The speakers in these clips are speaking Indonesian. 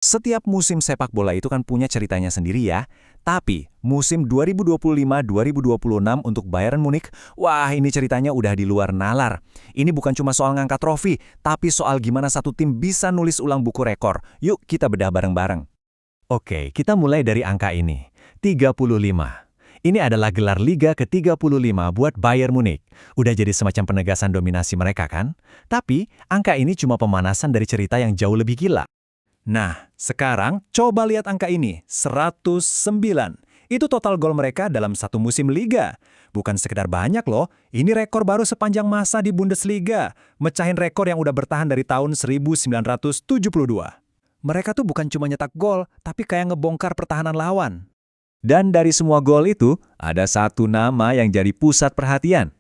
Setiap musim sepak bola itu kan punya ceritanya sendiri ya. Tapi musim 2025-2026 untuk Bayern Munich, wah ini ceritanya udah di luar nalar. Ini bukan cuma soal ngangkat trofi, tapi soal gimana satu tim bisa nulis ulang buku rekor. Yuk kita bedah bareng-bareng. Oke, kita mulai dari angka ini. 35. Ini adalah gelar Liga ke-35 buat Bayern Munich. Udah jadi semacam penegasan dominasi mereka kan? Tapi, angka ini cuma pemanasan dari cerita yang jauh lebih gila. Nah, sekarang coba lihat angka ini, 109. Itu total gol mereka dalam satu musim Liga. Bukan sekedar banyak loh, ini rekor baru sepanjang masa di Bundesliga. Mecahin rekor yang udah bertahan dari tahun 1972. Mereka tuh bukan cuma nyetak gol, tapi kayak ngebongkar pertahanan lawan. Dan dari semua gol itu, ada satu nama yang jadi pusat perhatian.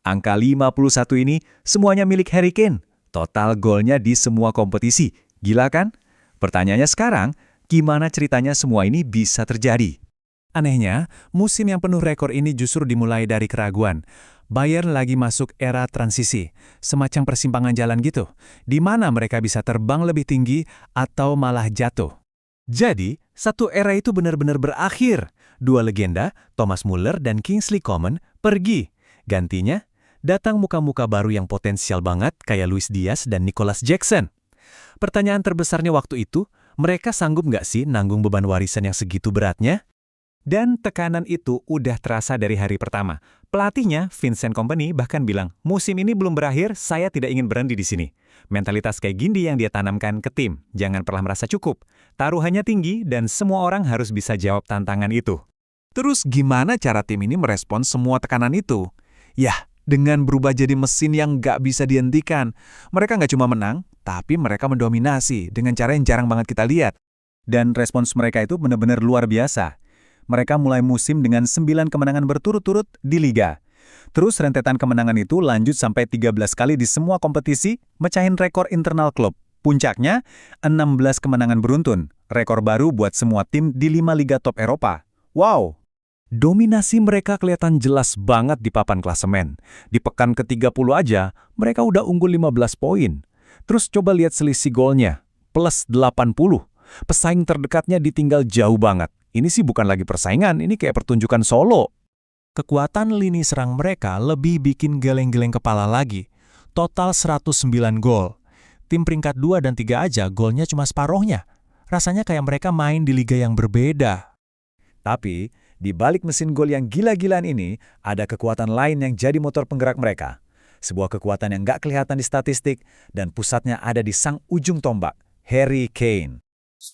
Angka 51 ini semuanya milik Harry Kane. Total golnya di semua kompetisi. Gila kan? Pertanyaannya sekarang, gimana ceritanya semua ini bisa terjadi? Anehnya, musim yang penuh rekor ini justru dimulai dari keraguan. Bayern lagi masuk era transisi, semacam persimpangan jalan gitu, di mana mereka bisa terbang lebih tinggi atau malah jatuh. Jadi, satu era itu benar-benar berakhir. Dua legenda, Thomas Muller dan Kingsley Coman, pergi. Gantinya, datang muka-muka baru yang potensial banget kayak Luis Diaz dan Nicholas Jackson. Pertanyaan terbesarnya waktu itu, mereka sanggup nggak sih nanggung beban warisan yang segitu beratnya? Dan tekanan itu udah terasa dari hari pertama. Pelatihnya, Vincent Kompany, bahkan bilang, musim ini belum berakhir, saya tidak ingin berhenti di sini. Mentalitas kayak gini yang dia tanamkan ke tim. Jangan pernah merasa cukup. Taruhannya tinggi dan semua orang harus bisa jawab tantangan itu. Terus gimana cara tim ini merespons semua tekanan itu? Yah, dengan berubah jadi mesin yang nggak bisa dihentikan. Mereka nggak cuma menang, tapi mereka mendominasi dengan cara yang jarang banget kita lihat. Dan respons mereka itu benar-benar luar biasa. Mereka mulai musim dengan 9 kemenangan berturut-turut di Liga. Terus rentetan kemenangan itu lanjut sampai 13 kali di semua kompetisi, mecahin rekor internal klub. Puncaknya, 16 kemenangan beruntun. Rekor baru buat semua tim di 5 liga top Eropa. Wow! Dominasi mereka kelihatan jelas banget di papan klasemen. Di pekan ke-30 aja, mereka udah unggul 15 poin. Terus coba lihat selisih golnya, plus 80. Pesaing terdekatnya ditinggal jauh banget. Ini sih bukan lagi persaingan, ini kayak pertunjukan solo. Kekuatan lini serang mereka lebih bikin geleng-geleng kepala lagi. Total 109 gol. Tim peringkat 2 dan 3 aja golnya cuma separohnya. Rasanya kayak mereka main di liga yang berbeda. Tapi, di balik mesin gol yang gila-gilaan ini, ada kekuatan lain yang jadi motor penggerak mereka. Sebuah kekuatan yang nggak kelihatan di statistik, dan pusatnya ada di sang ujung tombak, Harry Kane.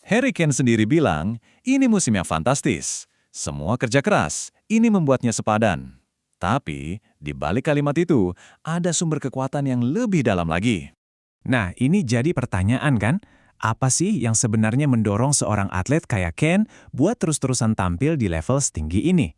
Harry Kane sendiri bilang, ini musim yang fantastis. Semua kerja keras, ini membuatnya sepadan. Tapi, di balik kalimat itu, ada sumber kekuatan yang lebih dalam lagi. Nah, ini jadi pertanyaan kan? Apa sih yang sebenarnya mendorong seorang atlet kayak Kane buat terus-terusan tampil di level setinggi ini?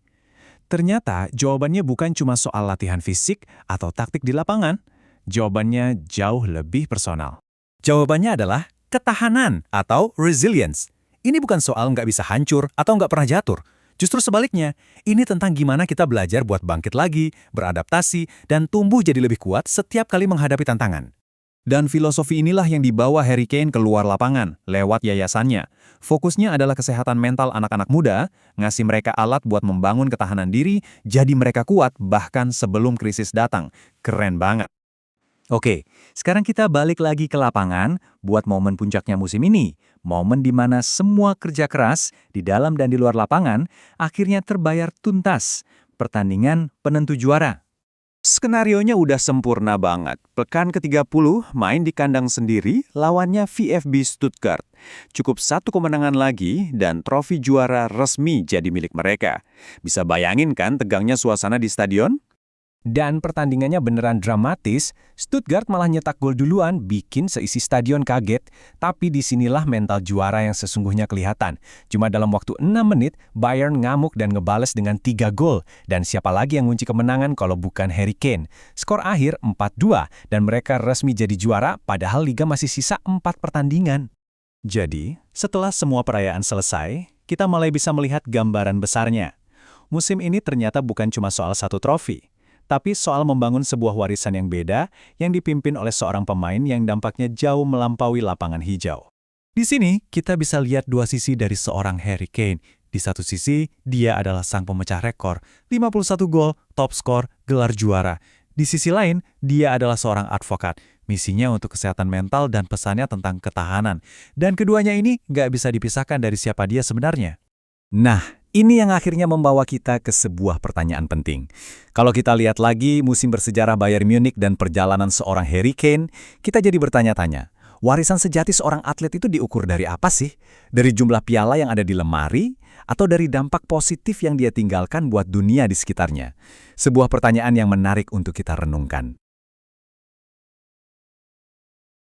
Ternyata, jawabannya bukan cuma soal latihan fisik atau taktik di lapangan. Jawabannya jauh lebih personal. Jawabannya adalah ketahanan atau resilience. Ini bukan soal nggak bisa hancur atau nggak pernah jatuh. Justru sebaliknya, ini tentang gimana kita belajar buat bangkit lagi, beradaptasi, dan tumbuh jadi lebih kuat setiap kali menghadapi tantangan. Dan filosofi inilah yang dibawa Harry Kane keluar lapangan, lewat yayasannya. Fokusnya adalah kesehatan mental anak-anak muda, ngasih mereka alat buat membangun ketahanan diri, jadi mereka kuat bahkan sebelum krisis datang. Keren banget. Oke, sekarang kita balik lagi ke lapangan buat momen puncaknya musim ini. Momen di mana semua kerja keras di dalam dan di luar lapangan akhirnya terbayar tuntas. Pertandingan penentu juara. Skenarionya udah sempurna banget. Pekan ke-30 main di kandang sendiri, lawannya VfB Stuttgart. Cukup satu kemenangan lagi dan trofi juara resmi jadi milik mereka. Bisa bayangin kan tegangnya suasana di stadion? Dan pertandingannya beneran dramatis, Stuttgart malah nyetak gol duluan, bikin seisi stadion kaget, tapi disinilah mental juara yang sesungguhnya kelihatan. Cuma dalam waktu 6 menit, Bayern ngamuk dan ngebales dengan 3 gol, dan siapa lagi yang ngunci kemenangan kalau bukan Harry Kane. Skor akhir 4-2, dan mereka resmi jadi juara, padahal Liga masih sisa 4 pertandingan. Jadi, setelah semua perayaan selesai, kita mulai bisa melihat gambaran besarnya. Musim ini ternyata bukan cuma soal satu trofi, tapi soal membangun sebuah warisan yang beda yang dipimpin oleh seorang pemain yang dampaknya jauh melampaui lapangan hijau. Di sini, kita bisa lihat dua sisi dari seorang Harry Kane. Di satu sisi, dia adalah sang pemecah rekor, 51 gol, top skor, gelar juara. Di sisi lain, dia adalah seorang advokat, misinya untuk kesehatan mental dan pesannya tentang ketahanan. Dan keduanya ini nggak bisa dipisahkan dari siapa dia sebenarnya. Nah, ini yang akhirnya membawa kita ke sebuah pertanyaan penting. Kalau kita lihat lagi musim bersejarah Bayern Munich dan perjalanan seorang Harry Kane, kita jadi bertanya-tanya, warisan sejati seorang atlet itu diukur dari apa sih? Dari jumlah piala yang ada di lemari, atau dari dampak positif yang dia tinggalkan buat dunia di sekitarnya? Sebuah pertanyaan yang menarik untuk kita renungkan.